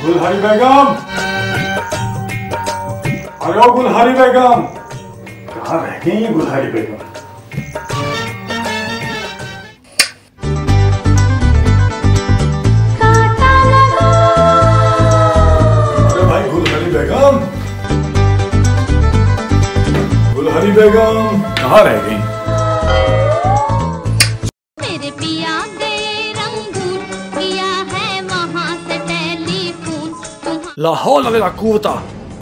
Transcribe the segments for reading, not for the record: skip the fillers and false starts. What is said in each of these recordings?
गुलहारी बेगम, अरे गुलहारी बेगम, कहाँ रह गई ये गुलहारी बेगम? अरे भाई गुलहारी बेगम, गुलहारी बेगम कहाँ रह गई? मेरे पिया गए रंगून, किया है वहाँ से टेलीफोन। लाहौल वला कुव्वता,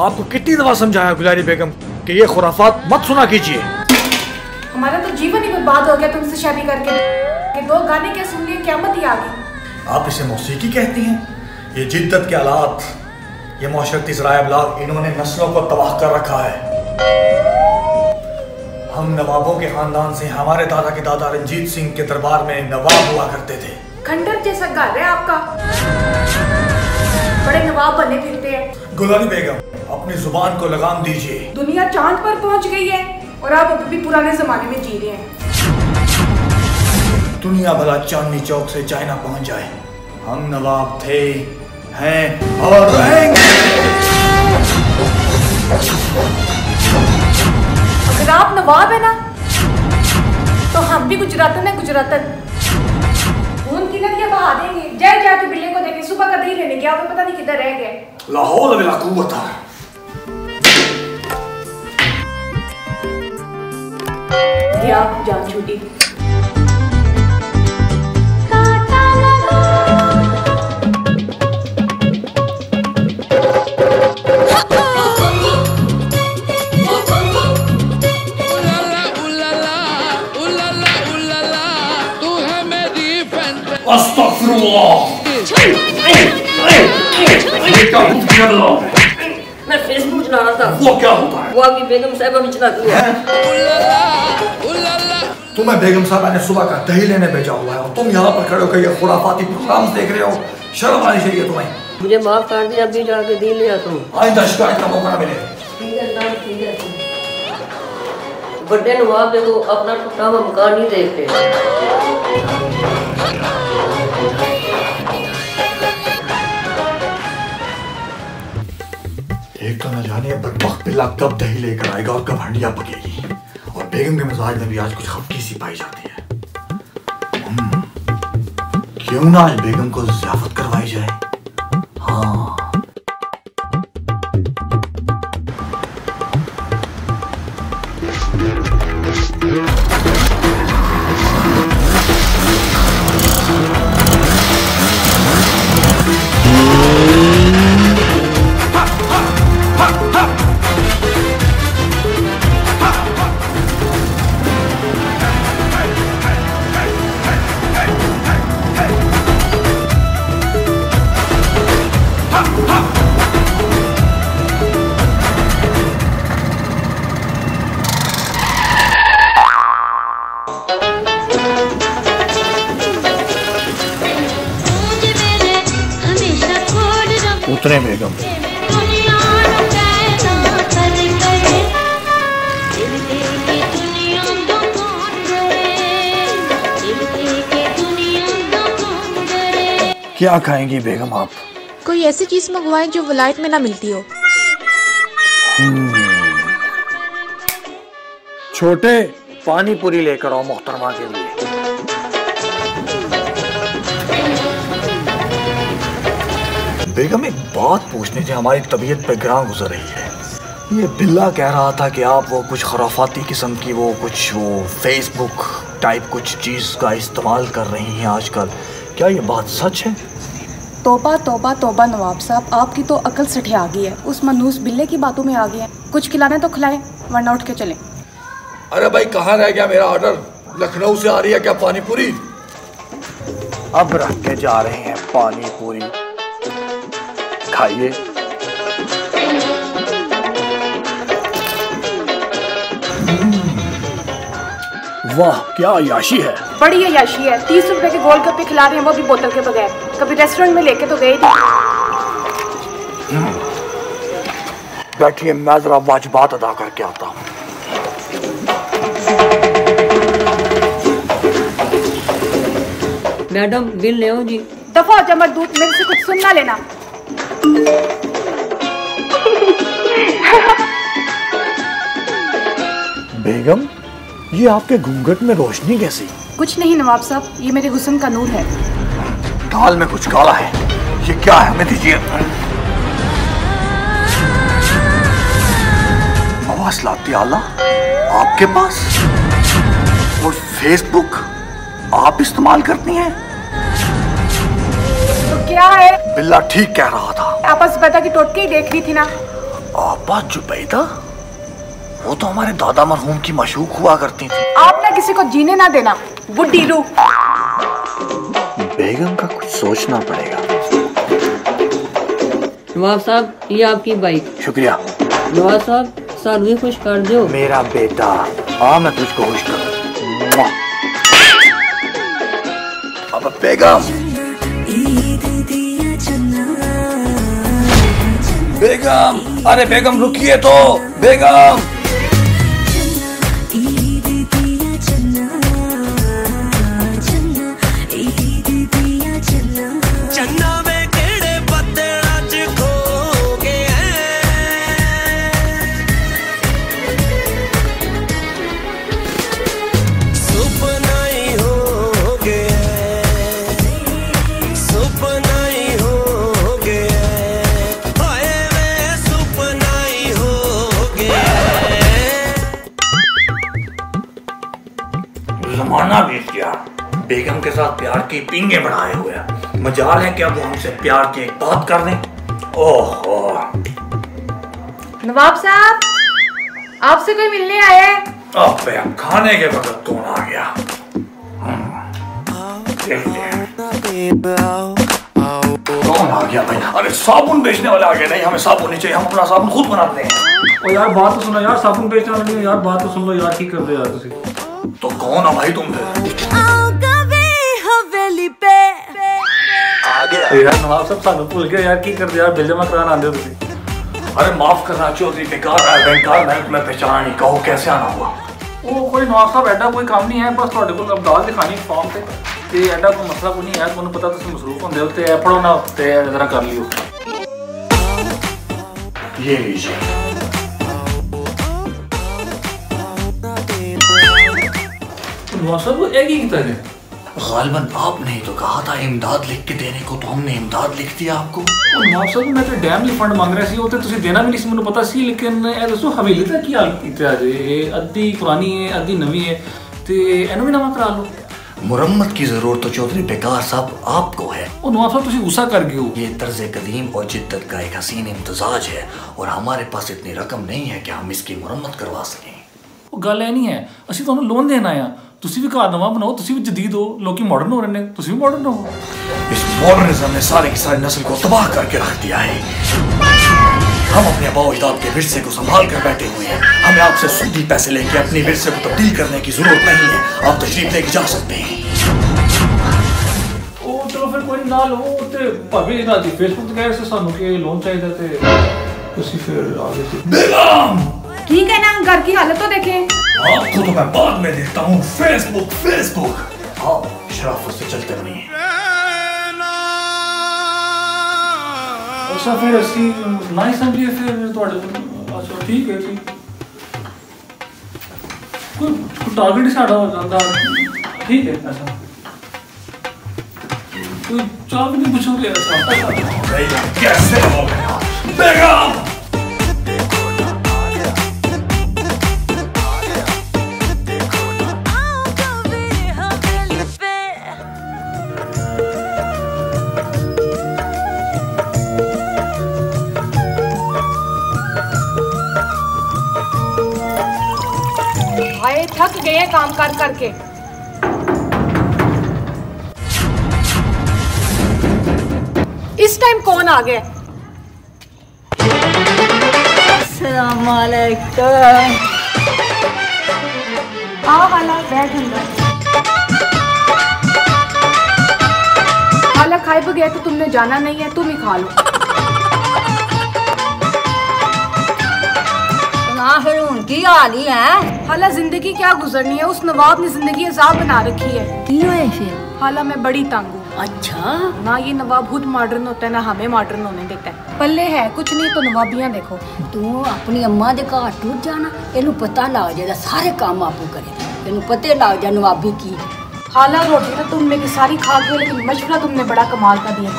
आपको कितनी दफा समझाया गुलहारी बेगम कि ये खुराफात मत सुना कीजिए। हमारा तो जीवन ही बर्बाद हो गया तुमसे शादी करके। कि 2 गाने क्या सुन लिए, क़यामत ही आ गई। आप इसे मौसीकी कहती हैं? ये जिद्दत के हालात, ये माशरती ज़राए इब्लाग, इन्होंने नस्लों को तबाह कर रखा है। हम नवाबों के खानदान से, हमारे दादा के दादा रंजीत सिंह के दरबार में नवाब हुआ करते थे। खंडर जैसा घर है आपका, बड़े नवाब बने फिरते हैं। गुलहारी बेगम, अपनी जुबान को लगाम दीजिए। दुनिया चांद पर पहुंच गई है और आप अभी भी पुराने जमाने में जी रहे हैं। दुनिया भला चांदनी चौक से चाइना पहुंच जाए, हम नवाब थे, हैं और रहेंगे। अगर आप नवाब है ना, तो हम भी गुजरातन है, गुजरातन। खून की नदियां बहा देंगे। जाए जाके बिल्ले को देखे, सुबह का दही लेने गया, वो पता नहीं किधर रह गए। लाहौल वला कुव्वता। गया जान छूटी। मैं फेसबुक चला रहा था। वो क्या होता है? वो आपकी बेगम साहिबा भी चलाती है। तुम्हें बेगम साहबा ने सुबह का दही लेने भेजा हुआ है और तुम यहाँ पर खड़े होकर ये खुराफाती प्रोग्राम देख रहे हो। शर्म आनी चाहिए तुम्हें। मुझे माफ कर दिया, अभी जाके दे लिया तुम। आइंदा शिकायत का मौका न मिले। ठीक है ना, ठीक है। बड़े नवाब देखो अपना टूटा हुआ मकान नहीं देखते। एक तो न जाने बदबख्त पिल्ला कब दही लेकर आएगा और कब हंडिया पकेगी। और बेगम के मिजाज में भी आज कुछ खफकी सी पाई जाती है। क्यों ना आज बेगम को ज़ियाफत करवाई जाए। हाँ, उतरे बेगम। क्या खाएंगी बेगम आप? कोई ऐसी चीज मंगवाएं जो वलायत में ना मिलती हो। छोटे, पानी पूरी लेकर आओ मोहतरमा के लिए। बेगम एक बात पूछनी थी, हमारी तबीयत पे गिरां गुजर रही है। ये बिल्ला कह रहा था कि आप वो कुछ खराफाती किस्म की वो फेसबुक टाइप कुछ चीज़ का इस्तेमाल कर रही हैं आजकल। क्या ये बात सच है? तौबा तौबा तौबा नवाब साहब, आपकी तो अकल सठिया गई है। उस मनूस बिल्ले की बातों में आ गए हैं। कुछ खिलाने तो खिलाएं, वरना उठ के चलें। अरे भाई कहाँ रह गया मेरा ऑर्डर? लखनऊ से आ रही है क्या पानी पूरी? अब रख के जा रहे हैं पानी पूरी, खाइए। वाह क्या अय्याशी है। बड़ी अय्याशी है। 30 रुपए के गोलगप्पे खिला रहे हैं, वो भी बोतल के बगैर। कभी रेस्टोरेंट में लेके तो गए नहीं। बैठिए, मैं जरा वाजिबात अदा करके आता हूँ। मैडम बिल ले आओ जी। दफा जमरदूत, मेरे से कुछ सुन ना लेना। बेगम, ये आपके घूंघट में रोशनी कैसी? कुछ नहीं नवाब साहब, ये मेरे हुस्न का नूर है। दाल में कुछ काला है, ये क्या है? हमें दीजिए। मवासलाती आला आपके पास? और फेसबुक आप इस्तेमाल करती हैं? तो क्या है? बिल्ला ठीक कह रहा था। आपस जुबैदा की टोटके ही देख रही थी ना। आपा जुबैदा? वो तो हमारे दादा मरहूम की मशूक हुआ करती थी। आप ना किसी को जीने ना देना, बुड्ढी रूह। बेगम का कुछ सोचना पड़ेगा। नवाब साहब, ये आपकी बाइक। शुक्रिया। नवाब साहब, सालू खुश कर दो। मेरा बेटा, आ मैं तुझको खुश करूं। अब बेगम, बेगम, अरे बेगम रुकिए तो। बेगम, जमाना बीत गया, बेगम के साथ प्यार की पिंगे बढ़ाए हुए हैं। मजाल है कि अब वो हमसे प्यार की एक बात कर लें। ओहो, नवाब साहब, आपसे कोई मिलने आया है? अब खाने के वक्त कौन आ गया? कौन आ गया भाई? अरे साबुन बेचने वाले आ गए। नहीं, हमें साबुन नहीं चाहिए, हम अपना साबुन खुद बनाते हैं। ओ यार बात तो सुनो यार, साबुन बेचने वाले नहीं यार, बात तो सुन लो यार, की कर दे यार तुसी। तो कौन है भाई तुम फिर? आ गया यार नवाब साहब, सानू भूल गए यार, की कर दे यार, बिल जमा कराना आंदे हो तुसी। अरे माफ करना चौधरी, बेकार है, बेकार, मैं तुम्हें पहचाना नहीं। कहो कैसे आना हुआ? वो कोई नवाब साहब एडा कोई काम नहीं है, बस ਤੁਹਾਡੇ ਕੋਲ ਅਬਦਾਲ ਦਿਖਾਣੀ ਫਾਰਮ ਤੇ ਐਡਾ ਕੋਈ ਮਸਲਾ ਕੋਈ ਨਹੀਂ ਹੈ। ਤੁਹਾਨੂੰ ਪਤਾ ਤੁਸੀਂ ਮਸਰੂਫ ਹੁੰਦੇ ਹੋ ਤੇ ਇਹ ਪੜੋ ਨਾ ਤੇ ਜਰਾ ਕਰ ਲਿਓ। ये लीजिए। नवाब साहब वो एक ही किता है। गालिबन आपने ही तो कहा था इमदाद लिख के देने को, तो हमने इमदाद लिख दिया आपको। नवाब साहब मैं तो डैम ਲਈ ਫੰਡ ਮੰਗ ਰਿਹਾ ਸੀ, ਉਹ ਤੇ ਤੁਸੀਂ ਦੇਣਾ ਵੀ ਨਹੀਂ ਸੀ, ਮੈਨੂੰ ਪਤਾ ਸੀ। ਲੇਕਿਨ ਇਹ ਦੱਸੋ ਹਵੇਲੀ ਦਾ ਕੀ ਹਾਲ ਕੀਤਾ ਜੇ? ਇਹ ਅੱਧੀ ਪੁਰਾਣੀ ਹੈ, ਅੱਧੀ ਨਵੀਂ ਹੈ, ਤੇ ਇਹਨੂੰ ਵੀ ਨਵਾਂ ਕਰਾ ਲਓ। मुरम्मत की जरूरत तो चौधरी बेकार साहब आपको है। ਉਹ ਨਵਾਬ ਸਾਹਿਬ ਤੁਸੀਂ ਗੁੱਸਾ कर गए हो। ये तर्ज कदीम और जिद्दत का एक हसीन इम्तजाज है, और हमारे पास इतनी रकम नहीं है कि हम इसकी मुरम्मत करवा सकें। ਉਹ ਗੱਲ ਇਹ ਨਹੀਂ ਹੈ, ਅਸੀਂ ਤੁਹਾਨੂੰ ਲੋਨ ਦੇਣ ਆਏ ਆ, ਤੁਸੀਂ ਵੀ ਘਰ ਨਵਾਂ ਬਣਾਓ, ਤੁਸੀਂ ਵੀ ਜਦੀਦ ਹੋ, ਲੋਕੀ ਮਾਡਰਨ ਹੋ ਰਹੇ ਨੇ, ਤੁਸੀਂ ਵੀ ਮਾਡਰਨ ਹੋ। इस मॉडर्निज्म ने सारी की सारी नस्ल को तबाह करके रख दिया है। हम अपने आबा अजदाद के विरसे को संभाल कर बैठे हुए हैं। हमें आपसे सूदी पैसे लेके अपने विरसे को तब्दील करने की जरूरत नहीं है। आप तशरीफ लेके जा सकते हैं। ਉਹ ਚਲੋ ਫਿਰ ਕੋਈ ਨਾ ਲਓ, ਤੇ ਭਾਵੇਂ ਇਹਨਾਂ ਦੀ ਫੇਸਬੁੱਕ ਤੇ ਕਹਿ ਸੀ ਸਾਨੂੰ ਕਿ ਲੋਨ ਚਾਹੀਦਾ, ਤੇ ਤੁਸੀਂ ਫਿਰ ਆ ਗਏ ਸੀ। बेगम, ठीक है ना, घर की हालत तो देखें। आपको तो मैं बाद में देखता हूँ। फेसबुक फेसबुक, आप शराफत से चलते रहिए। अच्छा फिर ਅਸੀਂ ਨਾ ਹੀ ਸਮਝੀਏ ਫਿਰ ਤੁਹਾਡੇ ਕੋਲ। ਅੱਛਾ ਠੀਕ ਹੈ, ਠੀਕ ਕੋਈ ਟਾਰਗੇਟ ਸਾਡਾ ਹੋ ਜਾਂਦਾ। ਠੀਕ ਹੈ, ਅੱਛਾ कोई चाह भी नहीं पूछोगे ऐसा? कैसे हो गया बेगम? भाई थक गए काम कर करके। इस टाइम कौन आ गया? अस्सलाम वालेकुम। आओ हाला, बैठ अंदर। हाला खाए बगैर तो तुमने जाना नहीं है, तुम ही खा लो। ना फिर उनकी हाल ही है। हाला जिंदगी क्या गुजरनी है, उस नवाब ने जिंदगी अजाब बना रखी है। की हुए फिर? हाला मैं बड़ी तंग हूँ। अच्छा ना ये नवाब खुद मॉडर्न होता है ना हमें मॉडर्न होने देता है। पल्ले है कुछ नहीं तो नवाबियां देखो। तू अपनी अम्मा दे घर टूट जाना, इनू पता लग जाएगा सारे काम आपू करे, इनू पते लग जा नवाबी की। खाला रोटी तो तुमने की सारी खा के, लेकिन मशवरा तुमने बड़ा कमाल का दिया।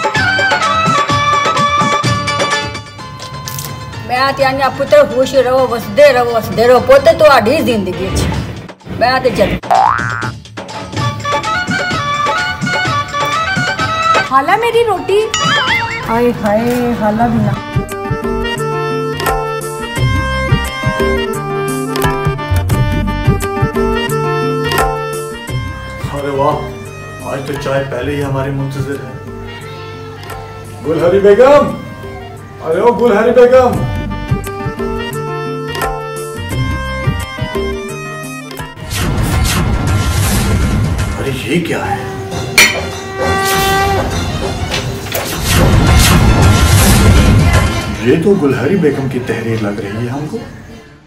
मैं त्याने पुत्र खुश रहो, वसदे रहो पोते तो आड़ी जिंदगी अच्छी। मैं ते चल खाला मेरी रोटी। हाय हाय खाला भी ना। अरे वाह, आज तो चाय पहले ही हमारे मुंतजिर है। गुलहरी बेगम, अरे ओ गुलहरी बेगम। अरे ये क्या है? ये तो गुलहरी बेगम की तहरीर लग रही है हमको।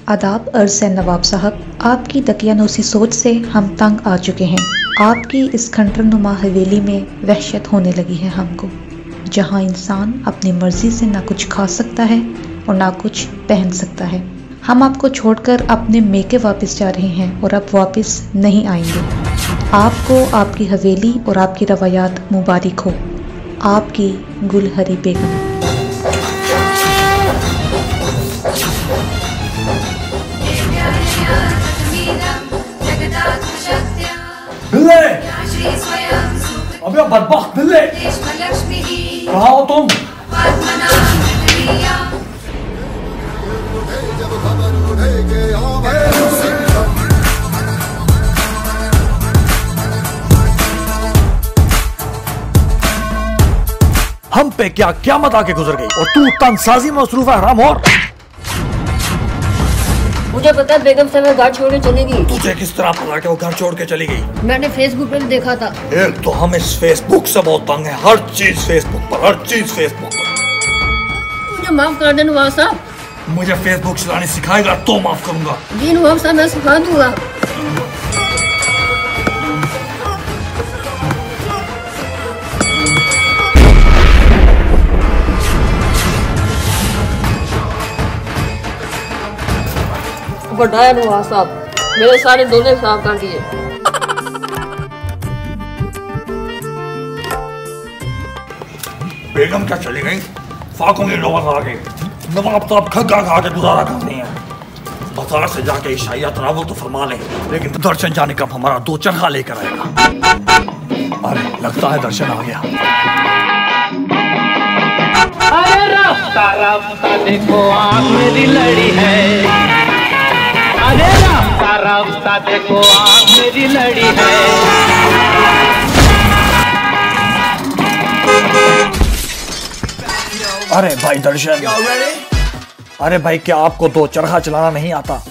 आदाब अर्ज़ है नवाब साहब, आपकी दकियानूसी सोच से हम तंग आ चुके हैं। आपकी इस खंडर नुमा हवेली में वहशत होने लगी है हमको, जहां इंसान अपनी मर्जी से ना कुछ खा सकता है और ना कुछ पहन सकता है। हम आपको छोड़कर अपने मेके वापस जा रहे हैं और अब वापस नहीं आएंगे। आपको आपकी हवेली और आपकी रवायात मुबारक हो। आपकी गुलहरी बेगम। बिल्ले! अबे बदबख्त बिल्ले! कहाँ हो तुम? हम पे क्या क़यामत आके गुजर गई और तू तनसाजी में मसरूफ है हरामखोर। मुझे पता है बेगम साहब घर छोड़ के चली गई। तुझे किस तरह पता कि वो घर छोड़ के चली गई? मैंने फेसबुक पे भी देखा था। एक तो हम इस फेसबुक से बहुत तंग हैं, हर चीज फेसबुक पर। मुझे माफ कर दे नवाब साहब। मुझे फेसबुक चलाने सिखाएगा तो माफ करूंगा। जी नवाब साहब मैं सिखा दूंगा। बढ़ाया नवाब साहब, मेरे सारे दोने साफ कर दिए। बेगम क्या चली गई? फाकों के नवाब आ गए। नवाब साहब खग्गा खा के गुजारा करते हैं। बाजार से जाके ईशाइया तनावुल तो फरमा लें, लेकिन दर्शन जाने कब हमारा 2 चरखा लेकर आएगा। अरे लगता है दर्शन आ गया। अरे रास्ता रास्ता देखो आँख मेरी लड़ी है। अरे रास्ता रास्ता देखो आँख मेरी लड़ी है। अरे भाई दर्शन, अरे भाई क्या आपको 2 चरखा चलाना नहीं आता?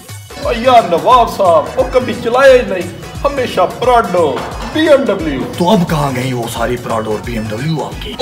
यार नवाब साहब वो कभी चलाया ही नहीं, हमेशा प्राडो BMW। तो अब कहाँ गई वो सारी प्राडो और BMW आपकी?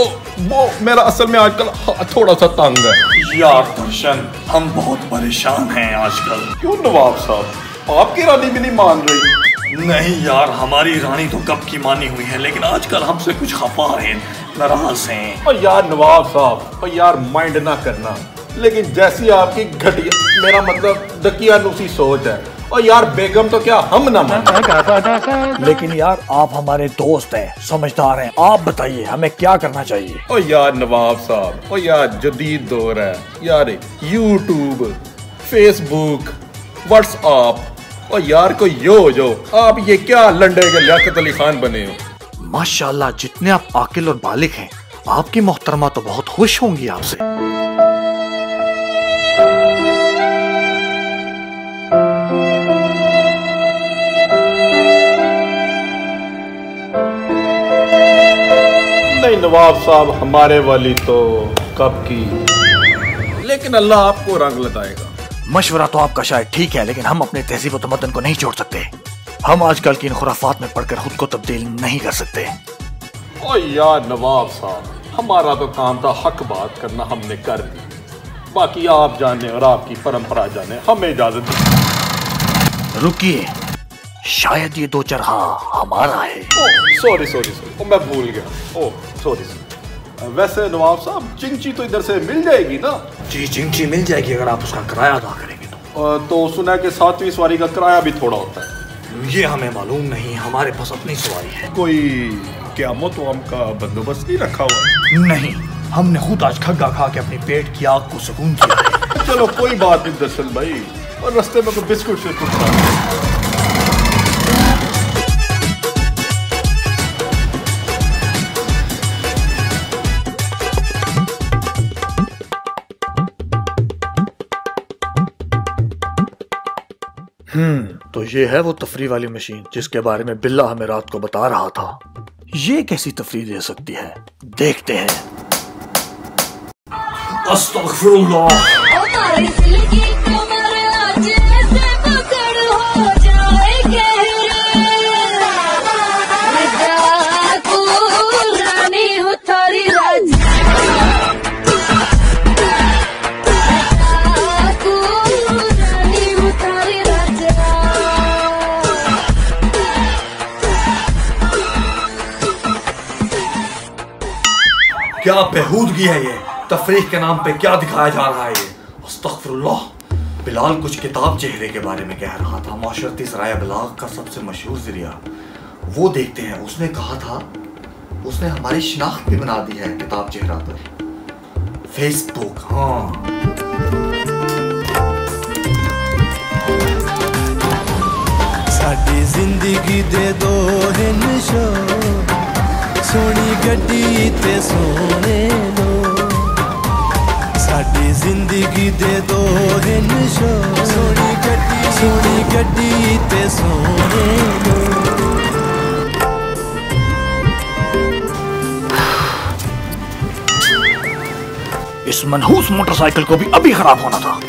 वो मेरा असल में आजकल थोड़ा सा तंग है। यार दर्शन, हम बहुत परेशान हैं आजकल। क्यों नवाब साहब, आपकी रानी भी नहीं मान रही? नहीं यार, हमारी रानी तो कब की मानी हुई है, लेकिन आजकल हमसे कुछ खफा है, नाराज हैं। और यार नवाब साहब, और यार माइंड ना करना, लेकिन जैसी आपकी घटिया, मेरा मतलब दकियानूसी सोच है, और यार बेगम तो क्या हम ना माने। लेकिन यार आप हमारे दोस्त हैं, समझदार हैं, आप बताइए हमें क्या करना चाहिए? ओ यार नवाब साहब, ओ यार जदीद दौर है यार, यूट्यूब, फेसबुक, व्हाट्सएप, और यार कोई जो आप ये क्या लंडे के लियाकत अली खान बने हो। माशाल्लाह, जितने आप आकिल और बालिग हैं, आपकी मोहतरमा तो बहुत खुश होंगी आपसे। नहीं नवाब साहब, हमारे वाली तो कब की, लेकिन अल्लाह आपको रंग लगाएगा। मशवरा तो आपका शायद ठीक है, लेकिन हम अपने तहजीब और तमद्दुन को नहीं छोड़ सकते। हम आजकल की इन खुराफात में पढ़कर खुद को तब्दील नहीं कर सकते। ओ यार नवाब साहब, हमारा तो काम था हक बात करना, हमने कर दी। बाकी आप जाने और आपकी परंपरा जाने, हमें इजाजत दीजिए। रुकिए, शायद ये 2 चरहा हमारा है। सॉरी सॉरी सॉरी, मैं भूल गया। Oh sorry. वैसे नवाब साहब चिंची तो इधर से मिल जाएगी ना? जी चिंची मिल जाएगी अगर आप उसका किराया अदा करेंगे तो सुना कि 7वीं सवारी का किराया भी थोड़ा होता है। ये हमें मालूम नहीं, हमारे पास अपनी सवारी है। कोई क़यामत वाम का बंदोबस्त नहीं रखा हुआ? नहीं, हमने खुद आज खग्गा खा के अपनी पेट की आग को सुकून किया है। चलो कोई बात नहीं दर्शन भाई, और रास्ते में कोई बिस्कुट से कुछ तो ये है वो तफरी वाली मशीन जिसके बारे में बिल्ला हमें रात को बता रहा था। ये कैसी तफरी दे सकती है, देखते हैं। अस्तगफिरुल्लाह। क्या बेहूदगी है ये, तफरीह के नाम पे क्या दिखाया जा रहा है ये। अस्तगफिरुल्लाह। बिलाल कुछ किताब चेहरे के बारे में कह रहा था, माशरती सराय बलाग का सबसे मशहूर जरिया, वो देखते हैं। उसने कहा था, उसने हमारी शिनाख्त भी बना दी है किताब चेहरा पर। फेसबुक, हाँ। साडी जिंदगी दे दो हिंशो, सोनी गड्डी ते सोने लो। साडी जिंदगी दे दो हिंशो, सोनी गड्डी ते सोने लो। इस मनहूस मोटरसाइकिल को भी अभी खराब होना था।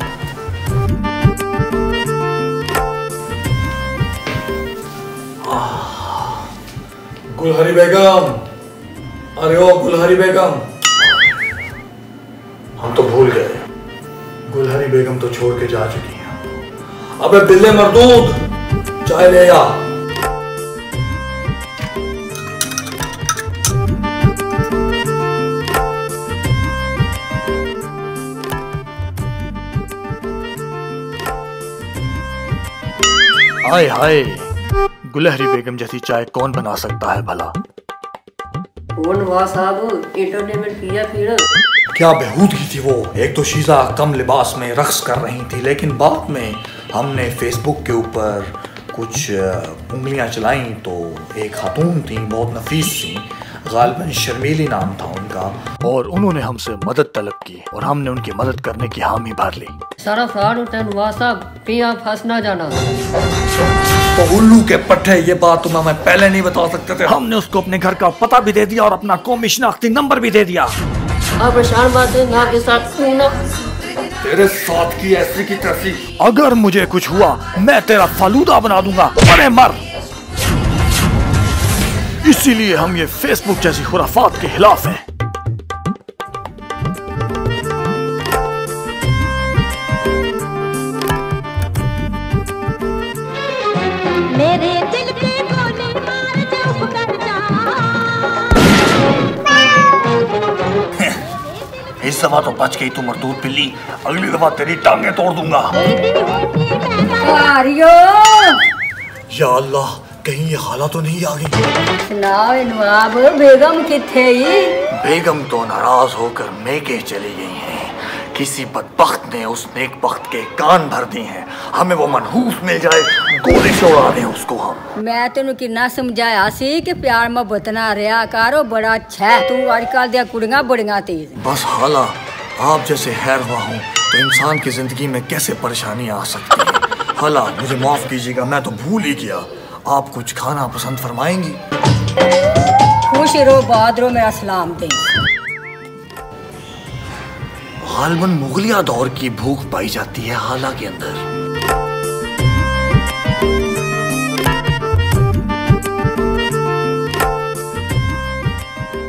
गुलहरी बेगम, अरे ओ गुलहरी बेगम, हम तो भूल गए, गुलहरी बेगम तो छोड़ के जा चुकी हैं। अबे बिल्ले मरदूद, चाय ले आ। हाय हाय, गुलहरी बेगम जैसी चाय कौन बना सकता है भला। क्या बेहूदगी थी वो। एक तो शीजा कम लिबास में रक्स कर रही थी, लेकिन बाद में हमने फेसबुक के ऊपर कुछ उंगलियां चलाई तो एक खातून थी, बहुत नफीस थी, गालिबन शर्मीली नाम था उनका, और उन्होंने हमसे मदद तलब की और हमने उनकी मदद करने की हामी भर ली। सारा फ्रॉड होता है नवाज साहब, कहीं आप फंस ना जाना। तो उल्लू के पट्टे, ये बात तुम्हें मैं पहले नहीं बता सकते थे। हमने उसको अपने घर का पता भी दे दिया और अपना कौमी शनाख्ती नंबर भी दे दिया। आप परेशान बात है ना के साथ तेरे साथ की ऐसी की तैसी। अगर मुझे कुछ हुआ मैं तेरा फालूदा बना दूंगा, मरे मर। इसीलिए हम ये फेसबुक जैसी खुराफात के खिलाफ हैं। मेरे दिल पे गोली मार चुप कर जा। इस दफा तो बच गई तू मरदूद बिल्ली, अगली दफा तेरी टांगे तोड़ दूंगा। या अल्लाह, कहीं ये खाला तो नहीं आ गई। नवाब बेगम किथे? बेगम तो नाराज होकर मेके चली गई हैं। किसी बदबख्त ने उस नेकबख्त के कान भर दिए हैं। हमें वो मनहूस मिल जाए, गोली से उड़ा दें उसको हम। मैं तेन कितना समझाया सी कि प्यार मोहब्बत ना रहा करो, बड़ा अच्छा है तू। आजकल दियां कुड़ियां बड़ियां तेज। बस हाला, आप जैसे हैरवा हूँ तो इंसान की जिंदगी में कैसे परेशानी आ सकती है। हाला मुझे माफ कीजिएगा, मैं तो भूल ही गया। आप कुछ खाना पसंद फरमाएंगी? खुश रहो, बाद रहो, मेरा सलाम दे। गालिबन मुगलिया दौर की भूख पाई जाती है हाला के अंदर।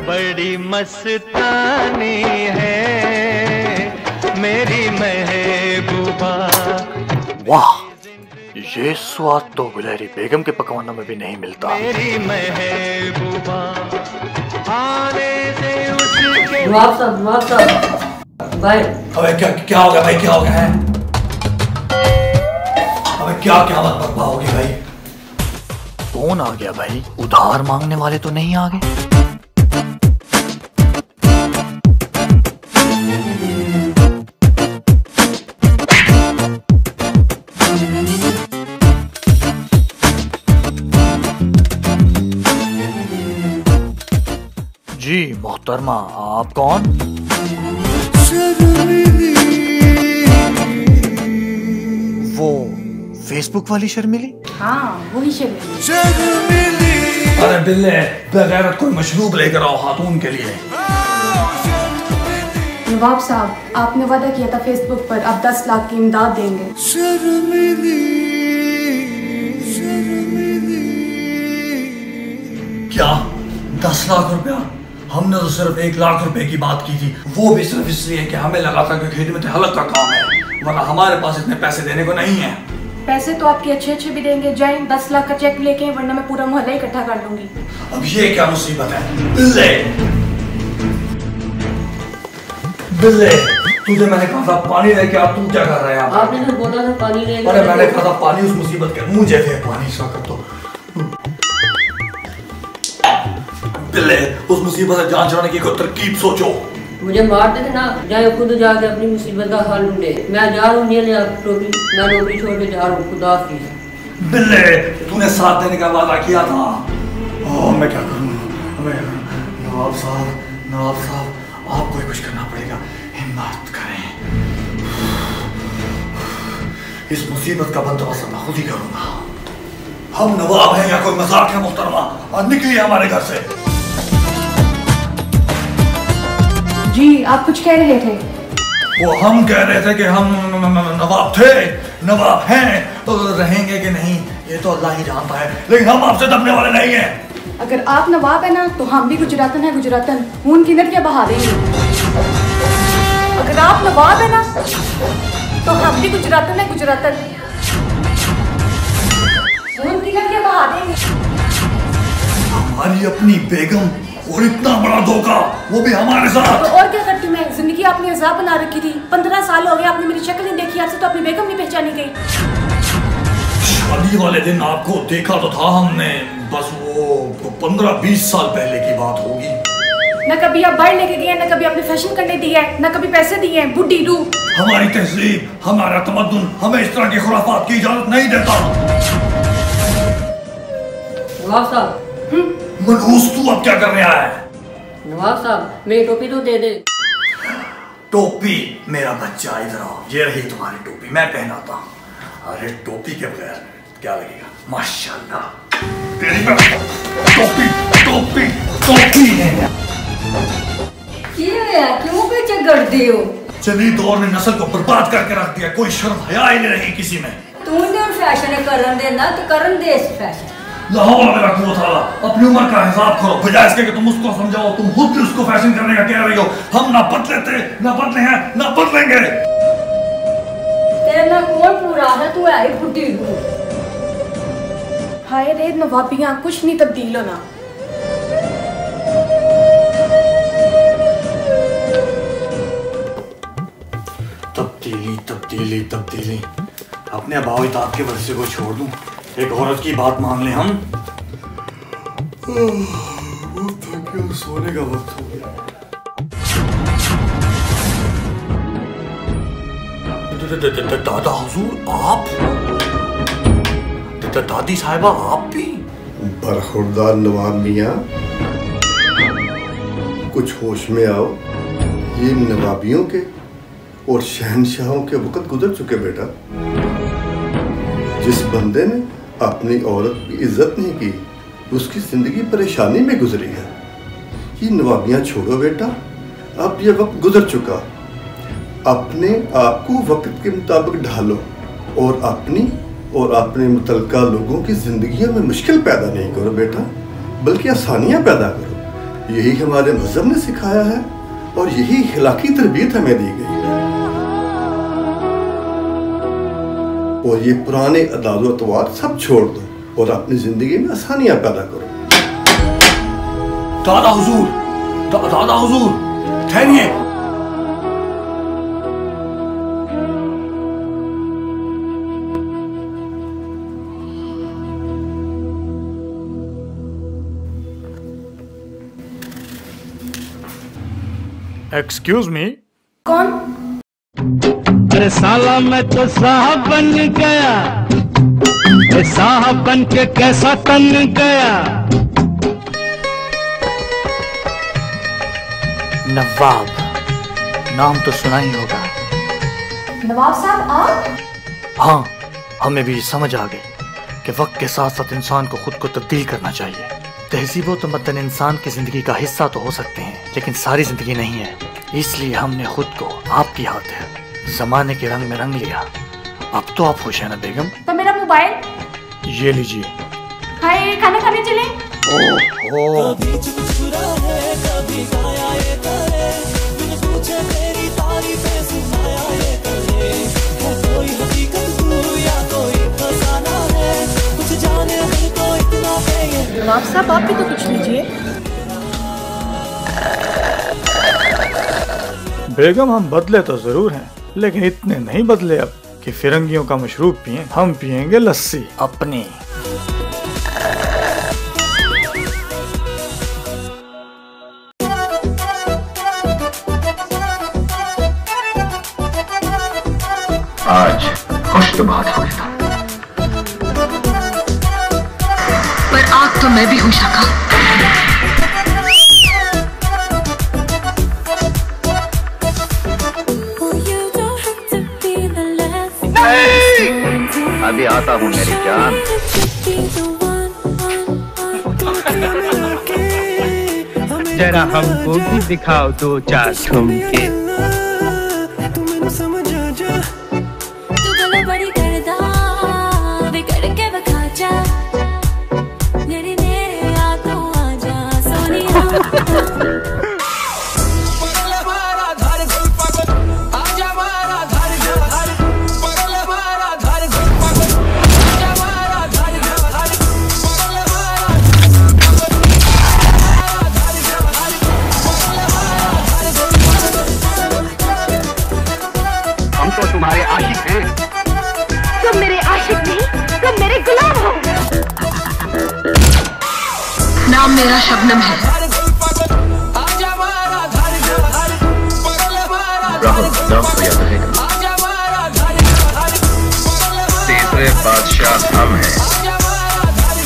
बड़ी मस्तानी है मेरी महबूबा। वाह, ये स्वाद तो गुलहरी बेगम के पकवानों में भी नहीं मिलता। मेरी महबूबा आने से उसके नवाब साहब भाई। अबे क्या हो गया भाई, क्या हो गया है? अबे क्या मत बकवा होगी भाई? कौन आ गया भाई? उधार मांगने वाले तो नहीं आ गए? जी मोहतरमा, आप कौन? वो फेसबुक वाली शर्मिली? हाँ वही शर्मिली। अरे बिल्ले बगैरत कोई मशरूब लेकर आओ खातून के लिए। नवाब साहब आपने वादा किया था फेसबुक पर आप 10 लाख की इमदाद देंगे। क्या 10 लाख रुपया? हमने तो सिर्फ 1 लाख रुपए की बात की थी, वो भी सिर्फ इसलिए कि हमें लगा था कि खिदमत हलक का काम है, वरना हमारे पास इतने पैसे देने को नहीं है। पैसे तो आपके अच्छे भी देंगे, जाएं 10 लाख का चेक लेके, वरना मैं पूरा मोहल्ला इकट्ठा कर लूंगी। अब ये क्या मुसीबत है? बिल्ले तुझे मैंने कहा था पानी लेके आ, तू क्या कर रहा है? आपने तो बोला था पानी लेके। अरे मैंने कहा था पानी उस मुसीबत के मुझे दे पानी सा कर दो। बिल्ले उस मुसीबत से जान छुड़ाने की कोई तरकीब सोचो। मुझे मार देते ना, जाए खुद जाके अपनी मुसीबत का हल ढूंढे। मैं जा रहा हूँ, मैं नौकरी छोड़ के जा रहा हूँ। खुदा हाफिज़। बिल्ले तूने साथ देने का वादा किया था। मैं क्या करूँ? नवाब साहब आपको ही कुछ करना पड़ेगा, हिम्मत करें। इस मुसीबत का बंदोबस्त मैं खुद ही करूंगा। हम नवाब हैं या कोई मजाक है मोहतरमा? और निकलिए हमारे घर से। जी आप कुछ कह रहे थे? वो हम कह रहे थे कि हम नवाब थे, नवाब हैं, तो रहेंगे कि नहीं ये तो अल्लाह ही जानता है, लेकिन हम आपसे दबने वाले नहीं हैं। अगर आप नवाब है ना तो हम भी गुजरातन है, गुजरातन खून की नदियां बहा देंगे। अगर आप नवाब है ना तो हम भी गुजरातन है, गुजरातन खून की नदियां बहा देंगे। हमारी अपनी बेगम और इतना बड़ा धोखा, वो भी हमारे साथ। तो और क्या करती मैं? जिंदगी आपने अज़ाब बना रखी थी। 15 साल हो गए आपने मेरी शक्ल नहीं देखी, आपसे तो अपनी बेगम नहीं पहचानी गई। शादी वाले दिन आपको देखा तो था हमने, बस वो 15-20 साल पहले की बात होगी। न कभी आप बाहर लेके गए, न कभी आपने फैशन करने दिया है, न कभी पैसे दिए हैं। बुढ़ी रू हमारी तहजीब, हमारा तमद्दुन हमें इस तरह की खुराफात की इजाजत नहीं देता। नवाब साहब। मनहूस तू अब क्या कर रहा है? नवाब साहब मेरी टोपी तो दे दे। टोपी? मेरा बच्चा इधर आओ, ये रही तुम्हारी टोपी, मैं पहनाता हूँ। अरे टोपी के बगैर क्या लगेगा? माशाल्लाह तेरी टोपी है। क्यों पीछे करते हो? चली दौर ने नस्ल को बर्बाद करके रख दिया, कोई शर्म हया ही नहीं रही किसी में। तूने फैशन करन देना तो करन दे इस फैशन। लाहौर मेरा कुव्वत वाला, अपनी उम्र का हिसाब करो, बजाय इसके कि तुम उसको समझाओ, तुम खुद भी उसको फैशन करने का कह रही हो। हम ना बदले थे, ना बदले हैं, ना बदलेंगे। तेरा कौन पूरा है? तू है ही बुढ़ी रू। हाय रे नवाबियां, कुछ नहीं तब्दील होना। तब्दीली अपने अबावितात के वर्षे को छोड़ दूं, एक औरत की बात मान ले हम। सोने का वक्त हो गया। दादा हुजूर आप? दादी साहिबा आप भी? बरखुरदार नवाब मियाँ, कुछ होश में आओ। ये नवाबियों के और शहनशाहों के वक्त गुजर चुके बेटा। जिस बंदे ने अपनी औरत की इज्जत नहीं की, उसकी जिंदगी परेशानी में गुजरी है। ये नवाबियाँ छोड़ो बेटा, अब ये वक्त गुजर चुका। अपने आप को वक्त के मुताबिक ढालो और अपनी और अपने मुतलका लोगों की जिंदगियों में मुश्किल पैदा नहीं करो बेटा, बल्कि आसानियाँ पैदा करो। यही हमारे मजहब ने सिखाया है और यही अखलाकी तरबियत हमें दी गई है। और ये पुराने अदाद अतवार सब छोड़ दो और अपनी जिंदगी में आसानियां पैदा करो। दादा हुजूर, दादा हुजूर, ठहरिए। Excuse me. कौन? अरे साला मैं तो साहब बन गया, साहब बन के कैसा तन गया। नवाब नाम तो सुना ही होगा। नवाब साहब आप? हाँ, हमें भी समझ आ गई कि वक्त के साथ साथ इंसान को खुद को तब्दील करना चाहिए। तहजीब और तमद्दुन इंसान की जिंदगी का हिस्सा तो हो सकते हैं, लेकिन सारी जिंदगी नहीं है। इसलिए हमने खुद को आपकी खातिर जमाने के रंग में रंग लिया। अब तो आप खुश हैं ना बेगम? तो मेरा मोबाइल ये लीजिए। हाय, खाना खाने चले? ओहो, नवाब साहब आप भी तो कुछ लीजिए। बेगम हम बदले तो जरूर हैं, लेकिन इतने नहीं बदले अब कि फिरंगियों का मशरूब पिए। हम पिएंगे लस्सी अपनी। आज खुश तो बात हो गया, पर आग तो मैं भी हूँ शाखा। अभी आता हूँ मेरी जान। जरा हमको भी दिखाओ दो चार ठुमके। तुम्हारे आशिक हैं। तुम मेरे आशिक नहीं, तुम मेरे गुलाम हो। नाम मेरा शबनम है। तो याद रहेगा, तीसरे बादशाह हम हैं।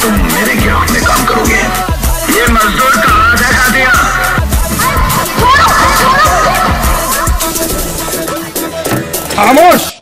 तुम मेरे गिरोह में काम करोगे। ये मजदूर का हाथ है दिया। खामोश।